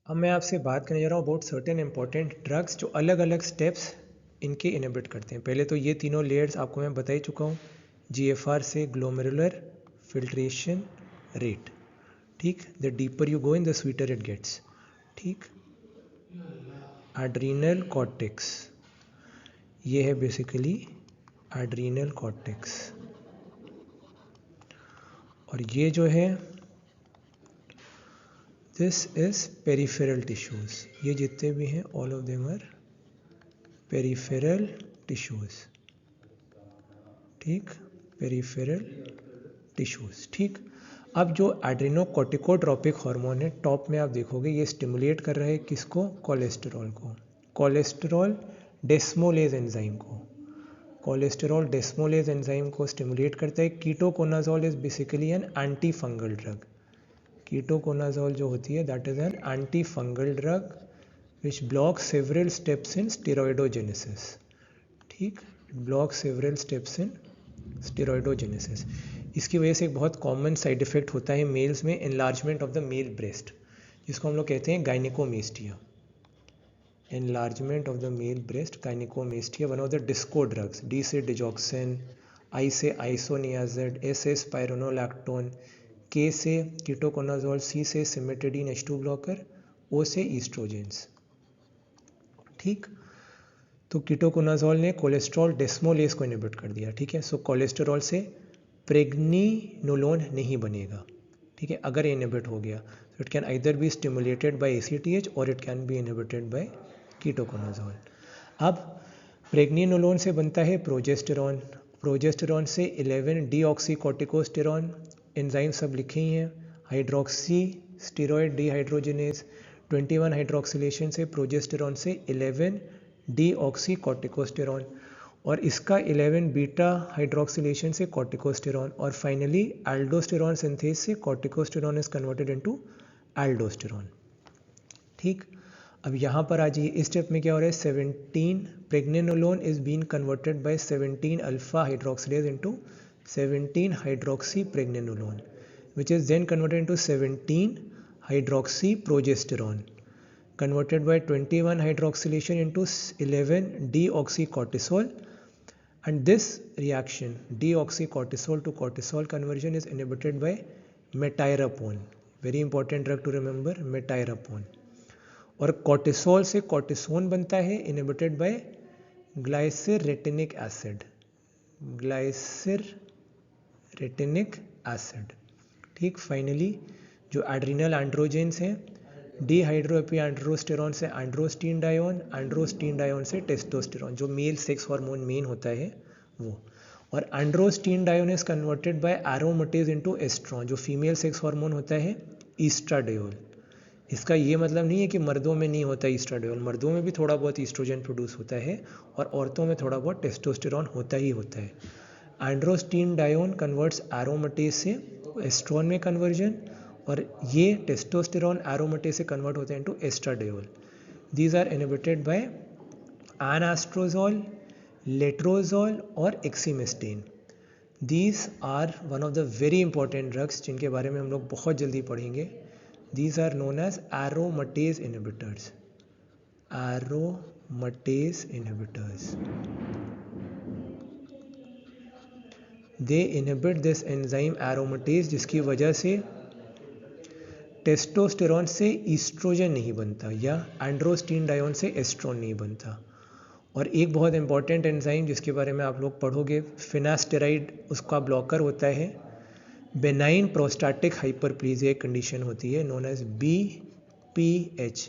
अब मैं आपसे बात करने जा रहा हूँ अबाउट सर्टेन इंपॉर्टेंट ड्रग्स जो अलग अलग स्टेप्स इनके इनहिबिट करते हैं। पहले तो ये तीनों लेयर्स आपको मैं बता ही चुका हूँ, जीएफआर से ग्लोमेरुलर फिल्ट्रेशन रेट, ठीक। The deeper you go in the sweeter it gets, ठीक। एड्रीनल कॉर्टेक्स, ये है बेसिकली एड्रीनल कॉर्टेक्स, और ये जो है दिस इज पेरिफेरल टिश्यूज। ये जितने भी हैं all of them are peripheral tissues, ठीक, पेरिफेरल टिश्यूज, ठीक। अब जो एड्रेनोकॉर्टिकोट्रोपिक हार्मोन है टॉप में आप देखोगे ये स्टिमुलेट कर रहा है किसको, कोलेस्टेरॉल को, कोलेस्टेरॉल डेस्मोलेज एंजाइम को, कोलेस्टेरॉल डेस्मोलेज एंजाइम को स्टिमुलेट करता है। Ketoconazole is basically an antifungal drug, ketoconazole जो होती है that is an antifungal drug which block several steps in steroidogenesis, ठीक, block several steps in steroidogenesis. इसकी वजह से एक बहुत कॉमन साइड इफेक्ट होता है मेल्स में, enlargement of the male breast, जिसको हम लोग कहते हैं gynaecomastia, enlargement of the male breast, gynaecomastia. One of the disco drugs, D से डिजॉक्सिन, आई से आइसोनियाजिड, एस से स्पाइरोनोलैक्टोन, के से कीटोकोनाजोल, सी से सिमेटिडीन H2 ब्लॉकर, ओ से ईस्ट्रोजेंस, ठीक। तो कीटोकोनाजोल ने कोलेस्ट्रॉल डेस्मोलेज को इनहिबिट कर दिया, ठीक है। सो कोलेस्टेरॉल से प्रेग्निनोलोन नहीं बनेगा, ठीक है, अगर इनहिबिट हो गया तो it can either be stimulated by ACTH और it can be inhibited by ketoconazole. अब प्रेग्निनोलोन से बनता है प्रोजेस्टेरॉन, प्रोजेस्टेरॉन से 11 डीऑक्सीकोर्टिकोस्टेरॉन, एंजाइम सब लिखे ही हैं, हाइड्रोक्सी स्टेरॉयड डिहाइड्रोजिनेज, 21 हाइड्रोक्सिलेशन से प्रोजेस्टेरॉन से 11 डीऑक्सीकोर्टिकोस्टेरॉन, और इसका 11 बीटा हाइड्रोक्सिलेशन से कॉर्टिकोस्टेरॉन, और फाइनली एल्डोस्टेरॉन सिंथेस से कॉर्टिकोस्टेरॉन इज कन्वर्टेड इनटू एल्डोस्टेरॉन, ठीक। अब यहाँ पर आ जाइए, इस स्टेप में क्या हो रहा है, 17 pregnenolone is been converted by 17 alpha hydroxylase into 17 hydroxy pregnenolone which is then converted into 17 hydroxy progesterone converted by 21 hydroxylation into 11 deoxycortisol, and this reaction deoxycortisol to cortisol conversion is inhibited by metyrapone, very important drug to remember, metyrapone। और cortisol से cortisone बनता है inhibited by ग्लाइसरेटिनिक acid, ग्लाइसरेटिनिक acid, ठीक। Finally जो adrenal androgens हैं, डीहाइड्रोएपीएंड्रोस्टेरॉन से एंड्रोस्टीन डायोन, एंड्रोस्टीन डायोन से testosterone, जो मेल सेक्स हार्मोन मेन होता है वो, और androstenedione is converted by aromatase into estrone, जो फीमेल सेक्स हार्मोन होता है ईस्ट्राडियोल। इसका ये मतलब नहीं है कि मर्दों में नहीं होता ईस्ट्राडियोल, मर्दों में भी थोड़ा बहुत ईस्ट्रोजन प्रोड्यूस होता है और औरतों में थोड़ा बहुत टेस्टोस्टेरॉन होता ही होता है। एंड्रोस्टीन डायोन कन्वर्ट्स एरोमेटेज से एस्ट्रॉन में कन्वर्जन, और ये टेस्टोस्टेरॉन एरोमेटेज से कन्वर्ट होते हैं into estradiol. These are inhibited by anastrozole, letrozole और exemestane. These are one of the very important drugs जिनके बारे में हम लोग बहुत जल्दी पढ़ेंगे। These are known as aromatase inhibitors, aromatase inhibitors. They inhibit this enzyme aromatase, जिसकी वजह से टेस्टोस्टेरॉन से ईस्ट्रोजन नहीं बनता या एंड्रोस्टीन डायोन से एस्ट्रोन नहीं बनता। और एक बहुत इंपॉर्टेंट एंजाइम जिसके बारे में आप लोग पढ़ोगे, फिनास्टेराइड, उसका ब्लॉकर होता है। बेनाइन प्रोस्टैटिक हाइपरप्लेजिया एक कंडीशन होती है known as BPH,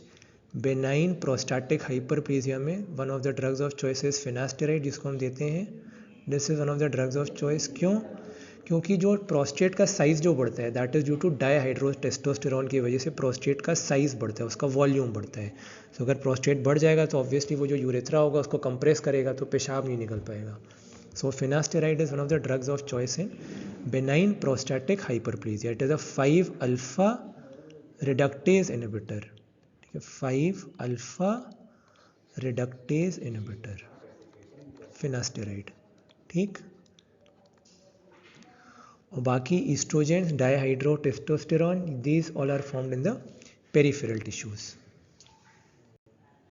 benign prostatic hyperplasia में one of the drugs of choice is finasteride, जिसको हम देते हैं। This is one of the drugs of choice. क्यों? क्योंकि जो प्रोस्टेट का साइज जो बढ़ता है that is due to dihydrotestosterone की वजह से प्रोस्टेट का साइज बढ़ता है, उसका वॉल्यूम बढ़ता है। तो अगर प्रोस्टेट बढ़ जाएगा तो ऑब्वियसली वो जो यूरेथ्रा होगा उसको कंप्रेस करेगा तो पेशाब नहीं निकल पाएगा। So finasteride is one of the drugs of choice in benign prostatic hyperplasia. It is a 5-alpha reductase inhibitor. 5-alpha reductase inhibitor, finasteride, ठीक। और बाकी estrogens, dihydrotestosterone, these all are formed in the peripheral tissues.